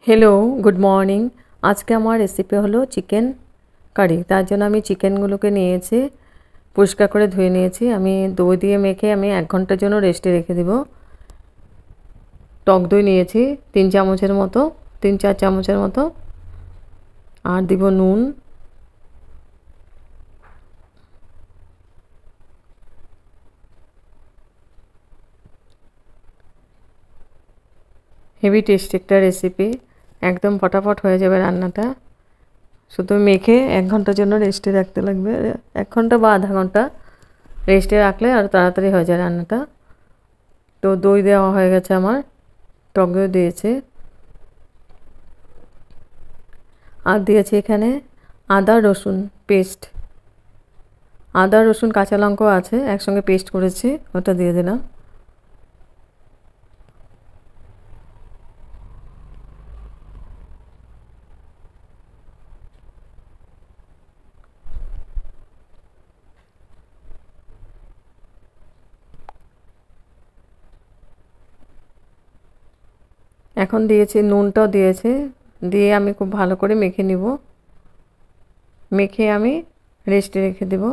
Hello good morning. आज के हमार रेसिपि हलो चिकेन কারি। তার জন্য আমি চিকেনগুলোকে নিয়েছি, পরিষ্কার করে ধুয়ে নিয়েছি। আমি দই দিয়ে মেখে আমি 1 ঘন্টার জন্য রেস্টে রেখে দেব। টক দই নিয়েছি 3 চামচের মতো, 3-4 চামচের মতো। আর দিব নুন, হেভি টেস্টি একটা রেসিপি, একদম ফটাফট হয়ে যাবে রান্নাটা। শুধু মেখে 1 ঘন্টার জন্য রেস্টে রাখতে লাগবে, 1 ঘন্টা বা আধা ঘন্টা রেস্টে রাখলে আর তাড়াতাড়ি হয়ে যায় রান্নাটা। তো দই দেওয়া হয়ে গেছে আমার, টক দই দিয়েছি, আর দিয়েছি এখানে আদা রসুন পেস্ট। আদা রসুন কাঁচা লঙ্কাও আছে, একসঙ্গে পেস্ট করেছি, ওটা দিয়ে দিলাম। এখন দিয়েছি নুনটাও দিয়েছি, দিয়ে আমি খুব ভালো করে মেখে নিব। মেখে আমি রেস্টে রেখে দেব।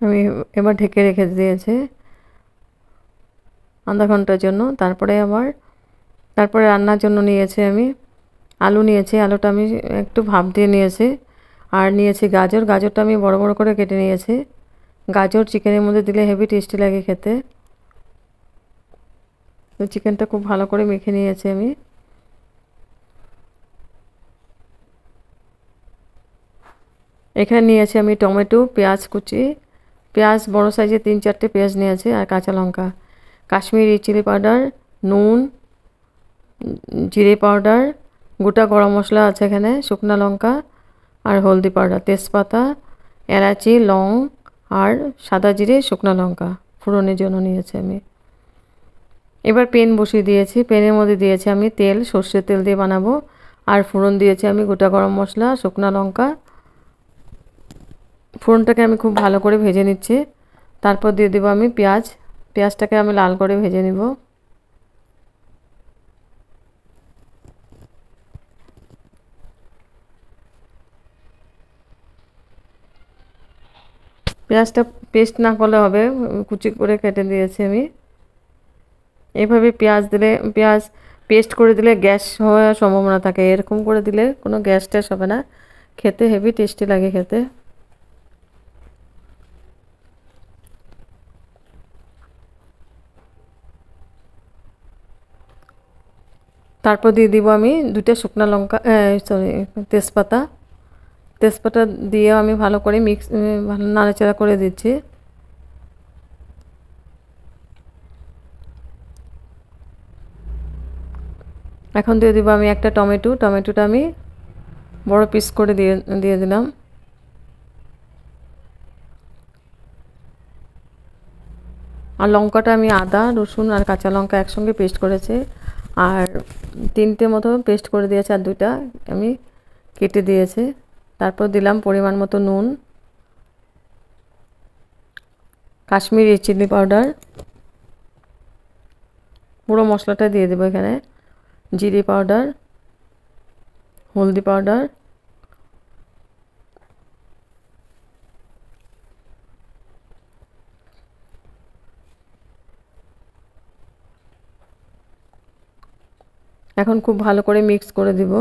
আমি এবার ঢেকে রেখে দিয়েছি আধা ঘন্টার জন্য। তারপরে রান্নার জন্য নিয়েছি আমি আলু নিয়েছি, আলুটা আমি একটু ভাপ দিয়ে নিয়েছি। আর নিয়েছি গাজর, গাজরটা আমি বড় বড় করে কেটে নিয়েছি। গাজর চিকেনের মধ্যে দিলে হেভি টেস্টি লাগে খেতে। তো চিকেনটা খুব ভালো করে মেখে নিয়েছি আমি। এখানে নিয়েছি আমি টমেটো, পেঁয়াজ কুচি, পেঁয়াজ বড় সাইজে 3-4টে পেঁয়াজ নিয়েছি, আর কাঁচা লঙ্কা, কাশ্মীরি চিলি পাউডার, নুন, জিরে পাউডার, গোটা গরম মশলা আছে এখানে, শুকনো লঙ্কা আর হলদি পাউডার, তেজপাতা, এলাচি, লং আর সাদা জিরে, শুকনো লঙ্কা ফোড়নের জন্য নিয়েছি আমি। এবার পেন বসিয়ে দিয়েছি, পেনের মধ্যে দিয়েছি আমি তেল, সর্ষের তেল দিয়ে বানাবো। আর ফোড়ন দিয়েছি আমি গোটা গরম মশলা, শুকনো লঙ্কা। ফোড়নটাকে আমি খুব ভালো করে ভেজে নিচ্ছি। তারপর দিয়ে দেবো আমি পেঁয়াজ, পেঁয়াজটাকে আমি লাল করে ভেজে নিব। পেঁয়াজটা পেস্ট না করলে হবে, কুচি করে কেটে দিয়েছি আমি। এইভাবে পেঁয়াজ পেস্ট করে দিলে গ্যাস হওয়ার সম্ভাবনা থাকে, এরকম করে দিলে কোনো গ্যাস ট্যাস হবে না, খেতে হেভি টেস্টি লাগে খেতে। তারপর দিয়ে দিব আমি 2টা শুকনো লঙ্কা, তেজপাতা। তেজপাতা দিয়ে আমি ভালো করে ভালো নাড়াচাড়া করে দিচ্ছি। এখন দিয়ে দিব আমি একটা টমেটো, টমেটোটা আমি বড় পিস করে দিয়ে দিলাম। আর লঙ্কাটা আমি আদা রসুন আর কাঁচা লঙ্কা একসঙ্গে পেস্ট করেছি, আর 3টে মতো পেস্ট করে দিয়েছি, আর 2টা আমি কেটে দিয়েছি। তারপর দিলাম পরিমাণ মতো নুন, কাশ্মীরি চিলি পাউডার, পুরো মশলাটা দিয়ে দেবো এখানে, জিরে পাউডার, হলদি পাউডার, এখন খুব ভালো করে মিক্স করে দিব।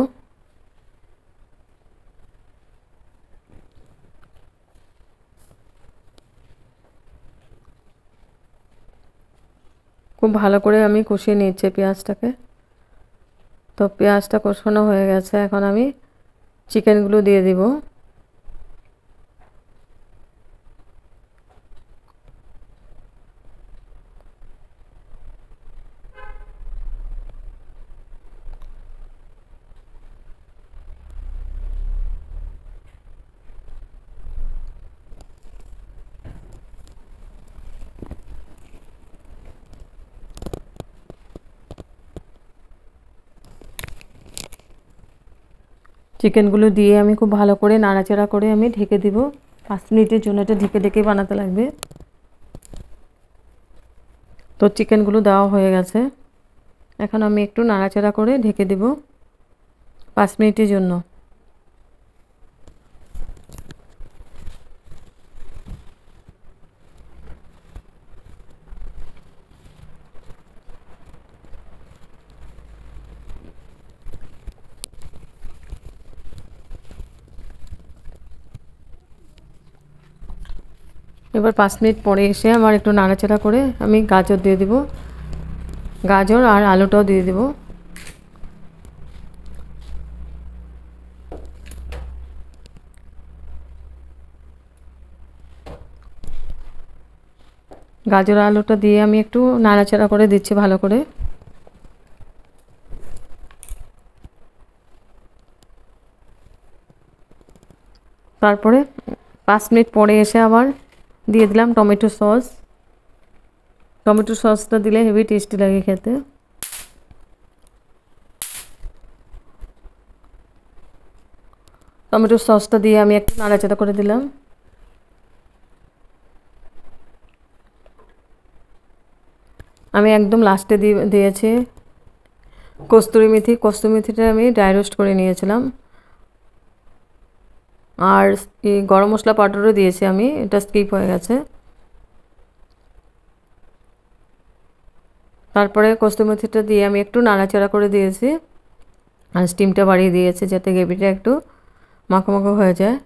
খুব ভালো করে আমি কষিয়ে নিচ্ছি পেঁয়াজটাকে। তো পেঁয়াজটা কষানো হয়ে গেছে, এখন আমি চিকেনগুলো দিয়ে দিব। চিকেনগুলো দিয়ে আমি খুব ভালো করে নাড়াচাড়া করে আমি ঢেকে দিব। 5 মিনিটের জন্য এটা ঢেকে ঢেকে বানাতে লাগবে। তো চিকেনগুলো দেওয়া হয়ে গেছে, এখন আমি একটু নাড়াচাড়া করে ঢেকে দিব 5 মিনিটের জন্য। এবার 5 মিনিট পরে এসে আবার একটু নাড়াচাড়া করে আমি গাজর দিয়ে দিব, গাজর আর আলুটাও দিয়ে দিব। গাজর আলুটা দিয়ে আমি একটু নাড়াচাড়া করে দিচ্ছি ভালো করে। তারপরে 5 মিনিট পরে এসে আবার দিয়ে দিলাম টমেটো সস। টমেটো সসটা দিলে হেভি টেস্টি লাগে খেতে। টমেটো সসটা দিয়ে আমি একটু নাড়াচাড়া করে দিলাম। আমি একদম লাস্টে দিয়েছি কস্তুরি মেথি। কস্তুরি মেথিটা আমি ড্রাই রোস্ট করে নিয়েছিলাম। আর এই গরম মশলা পাউডারও দিয়েছি আমি, এটা স্কিপ হয়ে গেছে। তারপরে কস্তুরি মেথিটা দিয়ে আমি একটু নাড়াচাড়া করে দিয়েছি আর স্টিমটা বাড়িয়ে দিয়েছি যাতে গ্রেভিটা একটু মাখো মাখো হয়ে যায়।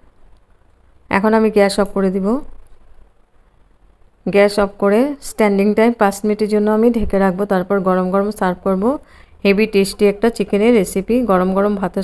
এখন আমি গ্যাস অফ করে দিব। গ্যাস অফ করে স্ট্যান্ডিং টাইম 5 মিনিটের জন্য আমি ঢেকে রাখবো। তারপর গরম গরম সার্ভ করব। হেভি টেস্টি একটা চিকেনের রেসিপি গরম গরম ভাতের